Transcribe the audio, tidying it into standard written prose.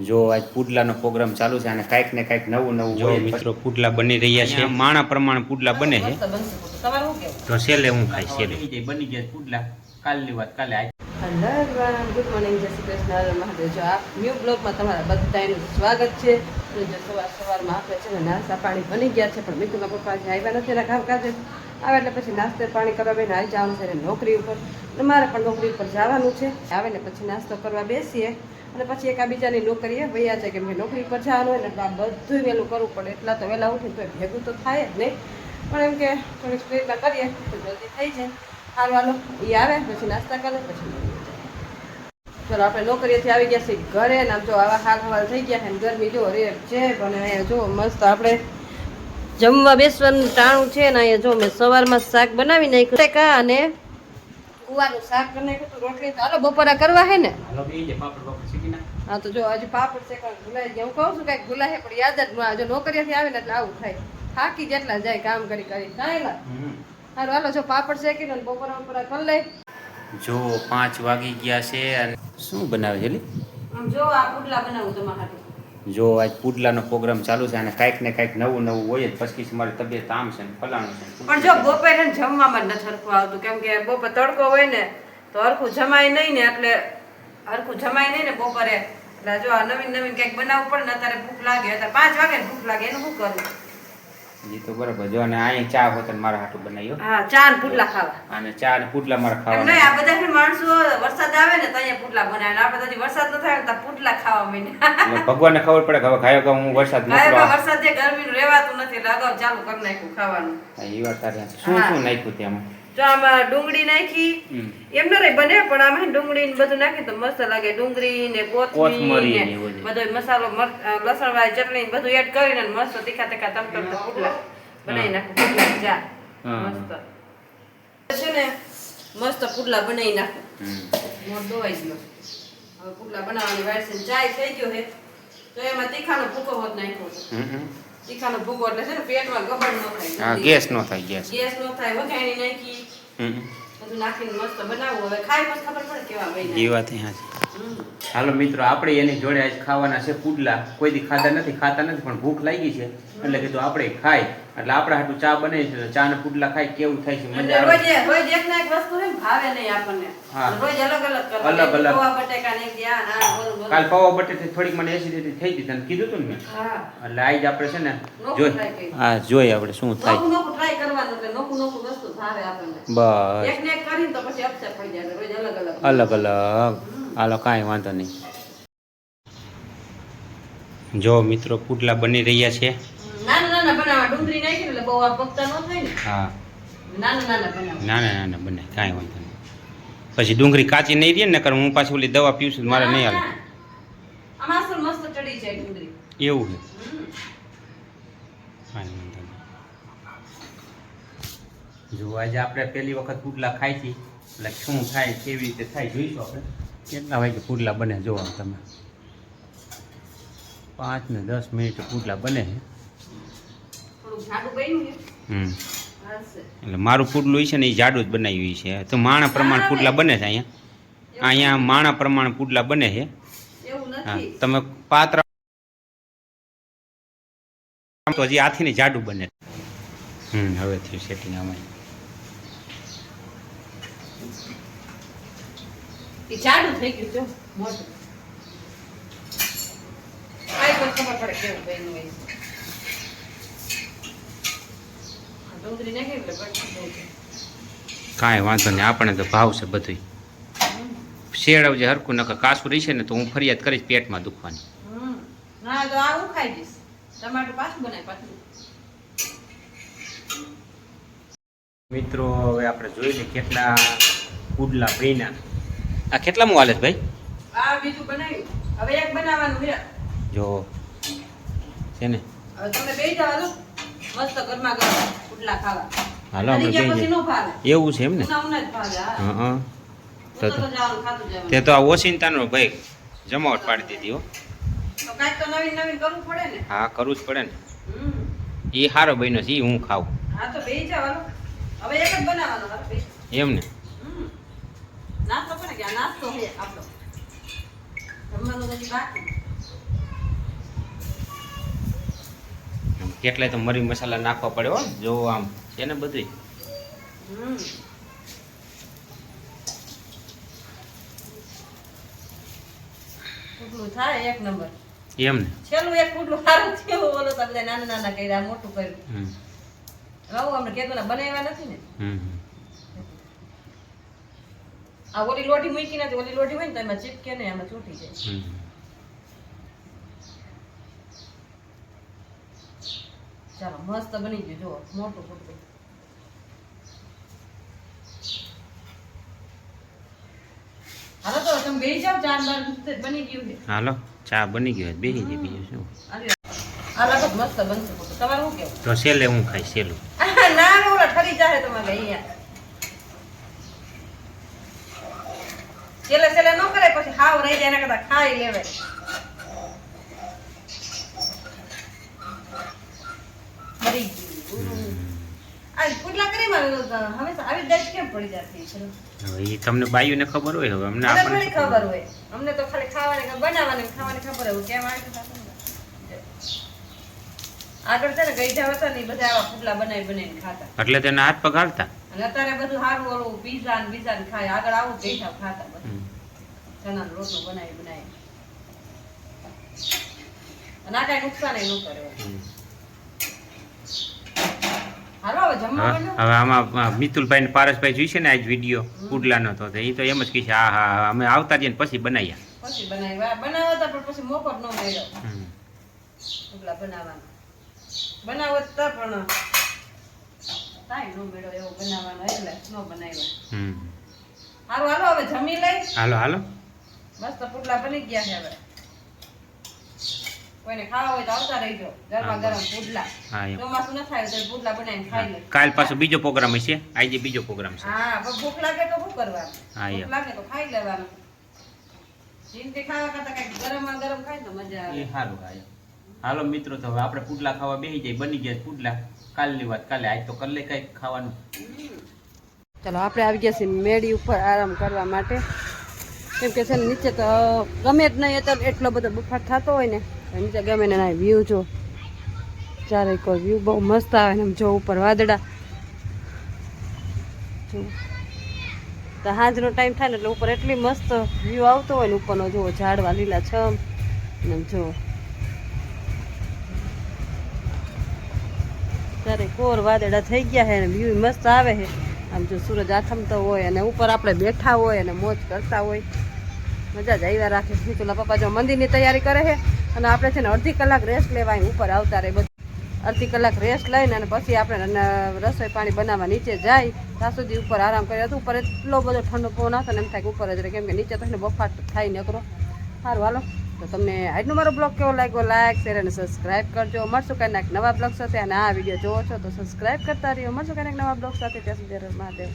જો આજ પુડલાનો પ્રોગ્રામ ચાલુ છે અને કાંઈક ને કાંઈક નવું નવું જો મિત્રો પુડલા બની રહ્યા છે માણા પ્રમાણે પુડલા બને છે તો છેલ્લે હું ખાઈ છેલ્લે બની ગયા પુડલા કાલની વાત કાલે હેલો એવરીવન, ગુડ મોર્નિંગ, જય શ્રી કૃષ્ણ, મહાદેવ. જો આ ન્યૂ બ્લોગમાં તમારા બધાનું સ્વાગત છે. તો જો સવારમાં આપણે છે ને નાસ્તા પાણી બની ગયા છે, પણ મિત્રના પપ્પા જે આવ્યા નથી એના કામકાજે આવે એટલે પછી નાસ્તો પાણી કરવા બેન આવી જવાનું છે નોકરી ઉપર. અને મારે પણ નોકરી ઉપર જવાનું છે. આવે ને પછી નાસ્તો કરવા બેસીએ અને પછી એકાબીજાની નોકરીએ વૈયા છે, કેમ કે નોકરી પર જવાનું હોય ને એટલે આ બધું વહેલું કરવું પડે. એટલા તો વહેલા ઉઠીને તો ભેગું તો થાય જ નહીં, પણ એમ કે થોડીક સ્પીડમાં કરીએ તો જલ્દી થઈ જાય. હાલ વાલો એ આવે પછી નાસ્તા કરે પછી ચલો આપણે નોકરીએથી આવી ગયા છીએ ઘરે. ને આમ જો આવા હાલ હવાલ થઈ ગયા છે ને ગરમી જો રેપ છે, પણ અહીંયા જો મસ્ત આપણે જમવા બેસવાનું ટાણું છે ને અહીંયા જો મેં સવારમાં શાક બનાવી નાખ્યું અને કુવાનું શાક કરી નાખ્યું હતું. રોટલી તો હાલો બપોરા કરવા હે ને. હા તો જો હજુ પાપડ શેકવાનું ભૂલાઈ ગયા. હું કહું છું કાંઈક ભૂલાય પણ યાદ જ ન આવે. જો નોકરીએથી આવે ને એટલે આવું થાય, થાકી જેટલા જાય કામ કરી કરી થાય. હાલો હાલો જો પાપડ શેકીને બપોરા બપોરા કરી લઈ. જો 5 વાગી ગયા છે અને શું બનાવે છે જો આ પુડલા બનાવું તમારા. જો આજ પુડલાનો પ્રોગ્રામ ચાલુ છે અને કાંઈક ને કાંઈક નવું નવું હોય જ. પછી મારી તબિયત આમ છે ને ફલાણું છે, પણ જો બપોરે જમવામાં જ નથી હરખું આવતું, કેમ કે બપોર તડકો હોય ને તો હરખું જમાય નહીં ને, એટલે હરખું જમાય નહીં ને બપોરે. એટલે જો આ નવીન નવીન કંઈક બનાવવું પડે ને. અત્યારે ભૂખ લાગે, અત્યારે 5 વાગે ને ભૂખ લાગે, એનું શું કરવું? જી તો બરાબર. જો અને અહીં ચા હોત મારા હાટું બનાવ્યો. હા, ચા ને પુડલા ખાવા. અને ચા ને પુડલા મારા ખાવા. નહીં, આ બધા માણસો વરસાદ આવે ને તો અહીંયા પુડલા બનાવે, આપણે તો વરસાદ ન થાય ને તો પુડલા ખાવા માંડે. ભગવાનને ખબર પડે કે હવે ખાયો કે હું વરસાદ વરસાદ જે ગરમીનું રહેવાતું નથી એટલે અગાઉ ચાલુ કરી નાખ્યું ખાવાનું. એ વાત તારી. શું શું નાખ્યું તેમાં? જો આમાં ડુંગળી નાખી, એમ ન રહી બને, પણ આમાં ડુંગળી ને બધું નાખી તો મસ્ત લાગે. ડુંગળી ને કોથમીર ને બધો મસાલો, લસણ વાળી ચટણી બધું એડ કરીને મસ્ત તીખા તીખા તમતમતા પુડલા બનાવી નાખું. પુડલા ચા મસ્ત છે ને, મસ્ત પુડલા બનાવી નાખું. મોર ધોવાઈ ગયો. હવે પુડલા બનાવવાની વાર છે. ચાય થઈ ગયો છે તો એમાં તીખાનો ભૂકો હોત નાખ્યો. તીખાનો ભૂકો એટલે છે ને પેટમાં ગબડ ન થાય. હા, ગેસ નો થાય. ગેસ નો થાય. વઘાણી નાખી બધું નાખીને મસ્ત બનાવવું. હવે ખાઈ પછી ખબર પડે કેવા બન્યા. એ વાત હા. હાલો મિત્રો, આપણે એની જોડે આજ ખાવાના છે પુડલા. કોઈ દી ખાતા નથી, પણ ભૂખ લાગી છે એટલે કીધું આપણે ખાઈ. એટલે આપણે હાટું ચા બનાવી છે, ચા ને પુડલા ખાઈ કેવું થાય છે મજા આવે. રોજ એક ના એક વસ્તુ હોય ભાવે નહીં આપણને. રોજ અલગ અલગ કરવાનું. અલગ અલગ પૌવા બટેકા ને ગયા ના બોલ. કાલ પૌવા બટેટી થોડીક મને એસિડિટી થઈ હતી, તને કીધું તું ને મેં. હા, એટલે આજ આપણે છે ને જોઈ હા જોઈએ આપણે શું થાય. નોકું ટ્રાય કરવાનું એટલે નોકું વસ્તુ ભાવે આપણને. બસ એક ને એક કરીને તો પછી અપસેટ પડી જાય. રોજ અલગ અલગ. હાલો કાંઈ વાંધો નહીં. જો મિત્રો પુડલા બની રહ્યા છે. નાના નાના બનાવવા. ડુંગળી નાખી એટલે બહુ આ પકતા ન થાય ને. હા, નાના નાના બનાવ. નાના બને કાંઈ વાંધો નહીં. પછી ડુંગળી કાચી નહીં રહે ને, કારણ હું પાછી ઓલી દવા પીવું છું, મારે નહીં હાલે. આમાં અસલ મસ્ત ચડી જાય ડુંગળી. એવું છે. કાંઈ વાંધો નહીં. જો આજે આપણે પહેલી વખત પુડલા ખાઈ છીએ એટલે શું થાય કેવી રીતે થાય જોઈશું આપણે. કેટલા વાગે પુડલા બને જોવો તમે. 5 ને 10 મિનિટ પુડલા બને છે. એટલે મારું પુડલું છે ને એ જાડું જ બનાવ્યું છે. તો માણા પ્રમાણે પુડલા બને છે અહીંયા માણા પ્રમાણે પુડલા બને છે. હા, તમે પાત્ર તો હજી હાથીને જાડું બને. હવે થયું સેટિંગ આમાં. જાડું થઈ ગયું જો મોટું. આઈ તો ખબર પડે કેવું બન્યું હોય. ડુંગળી નાખી એટલે બળી. કાંઈ વાંધો નહીં, આપણે તો ભાવ છે બધું. શેડવજે હરકું નકર કાસું રહેશે ને તો હું ફરિયાદ કરીશ પેટમાં દુખવાની. ના તો આ હું ખાઈ દઈશ. ટમાટર પાછું બનાવી પાછું. મિત્રો હવે આપણે જોઈએ કેટલા પુડલા બન્યા. આ કેટલામાં હાલે છે ભાઈ? આ બીજું બનાવ્યું. હવે એક બનાવવાનું છે. જો છે ને. હવે તમે બેસી જાવ મસ્ત ગરમા ગરમ પુડલા ખાવા. હાલો આપણે બેસી જઈએ. એવું છે એમ ને? હા. તે તો આ ઓચિંતાનો ભાઈ જમાવટ પાડી દીધી હો. તો કાંઈક તો નવીન નવીન કરવું પડે ને. હા, કરવું જ પડે ને. એ સારો બન્યો છે, એ હું ખાઉં. હા તો બેસી જાવ. હવે એક જ બનાવવાનો. એમ ને? નાસ્તો પડે કે નાસ્તો છે આપણો. જમવાનું નથી બાકી. કેટલાય તો મરી મસાલા નાખવા પડે હો, જો આમ છે ને બધું. પુડલું થાય એક નંબર. એમ ને. છેલ્લું એક પુડલું સારું થયું, ઓલો તો બધા નાના નાના કર્યા, મોટું કર્યું. આવું અમને કેદુના બનાવ્યા નથી ને. આ ઓલી લોટી મૂકી નથી, ઓલી લોટી હોય ને તો એમાં ચીપકે ને એમાં ચોટી જાય. ચાલો મસ્ત બની ગયું, જો મોટું પુડલું. હાલો તો તમે બેસી જાઓ, ચાર બાર બની ગયું છે. હાલો ચા બની ગયો, બેસી જાય બીજું શું. આ લગત મસ્ત બનશે. તમારે શું કેવું? તો છેલ્લે હું ખાઈ છેલ્લું. ના ઓલા ઠરી જાય તમારે અહીંયા. છેલ્લે છેલ્લે ન કરે પછી હાવ રહી જાય, એના કરતા ખાઈ લેવાય. મરી ગયું. આ પુડલા કરી માં હંમેશા આવી દાજ કેમ પડી જતી છે? હવે એ તમને બાયુને ખબર હોય, હવે અમને આપણને આપણને ખબર હોય. અમને તો ખાલી ખાવાની બનાવવાની ખાવાની ખબર હોય કેમ આવી થતું. આગળ છે ને ગઈઢા હતા ને બધા આવા પુડલા બનાવીને ખાતા. એટલે તેને હાથ પગ હાલતા. અને અત્યારે બધું સારું ઓલું પીઝા ને ખાય. આગળ આવું ગઈઢા ખાતા બધા. ચણાનો રોટલો બનાવી. અને આ કઈ નુકસાન ન કરે. હાલો હવે જમવા માંડો. હવે આમાં મિતુલભાઈ ને પારસભાઈ જોઈશે ને આજ વિડીયો પુડલાનો, તો એ તો એમ જ કહેશે હા હા અમે આવતા જઈને પછી બનાવ્યા. પછી બનાવ્યા બનાવતા પણ પછી મોકો ન મળ્યો પુડલા બનાવવાનો. બનાવતા પણ ટાઈમ ન મળ્યો એવો બનાવવાનો, એટલે ન બનાવ્યા. હારું હાલો હવે જમી લઈ. હાલો હાલો મસ્ત પુડલા બની ગયા છે. હવે કોઈને ખાવા હોય તો આવતા રહીજો. ગરમા ગરમ પુડલા. ચોમાસું ન થાય તો પુડલા બનાવીને ખાઈ લે. કાલ પાછો બીજો પ્રોગ્રામ હશે, આજે બીજો પ્રોગ્રામ છે. હા પણ ભૂખ લાગે તો શું કરવાનું? હા ભૂખ લાગે તો ખાઈ લેવાનું. જિંદગી ખાવા કરતા કઈક ગરમમાં ગરમ ખાય તો મજા આવે. એ સારું. હાલો મિત્રો, તો હવે આપણે પુડલા ખાવા બેસી જાય. બની ગયા પુડલા. કાલની વાત કાલે, આજ તો કર લે કઈક ખાવાનું. ચલો આપણે આવી ગયા છીએ મેડી ઉપર આરામ કરવા માટે. કેમ કે છે ને નીચે તો ગમે જ નહીં, અત્યારે એટલો બધો બફાટ થતો હોય ને નીચે ગમે ને ના વ્યૂ જો ચારે કોઈ વ્યૂ બહુ મસ્ત આવે ને. જો ઉપર વાદળા, જો તો સાંજનો ટાઈમ થાય ને એટલે ઉપર એટલી મસ્ત વ્યૂ આવતો હોય ને ઉપરનો. જુઓ ઝાડવા લીલા છમ ને જો ત્યારે કોર વાદળા થઈ ગયા છે ને વ્યૂ મસ્ત આવે છે. આમ જો સૂરજ આથમતો હોય અને ઉપર આપણે બેઠા હોય અને મોજ કરતા હોય, મજા જ આવ્યા રાખે. મિતુલા પપ્પા જો મંદિરની તૈયારી કરે છે અને આપણે છે ને અડધી કલાક રેસ્ટ લેવાય ઉપર આવતા રહે. બધું અડધી કલાક રેસ્ટ લઈને અને પછી આપણે રસોઈ પાણી બનાવવા નીચે જાય ત્યાં સુધી ઉપર આરામ કર્યો હતો. ઉપર એટલો બધો ઠંડો પવન આવતો ને એમ થાય કે ઉપર જ રહે, કેમ કે નીચે તો બફાટ થાય નકરો. સારું હાલો, તો તમને આજનો મારો બ્લોગ કેવો લાગ્યો લાઈક શેર અને સબસ્ક્રાઈબ કરજો. મળશું કંઈક નવા બ્લોગ સાથે. અને આ વિડીયો જોવો છો તો સબસ્ક્રાઈબ કરતા રહ્યો. મળશું કંઈક નવા બ્લોગ સાથે. ત્યાં સુધી મહાદેવ.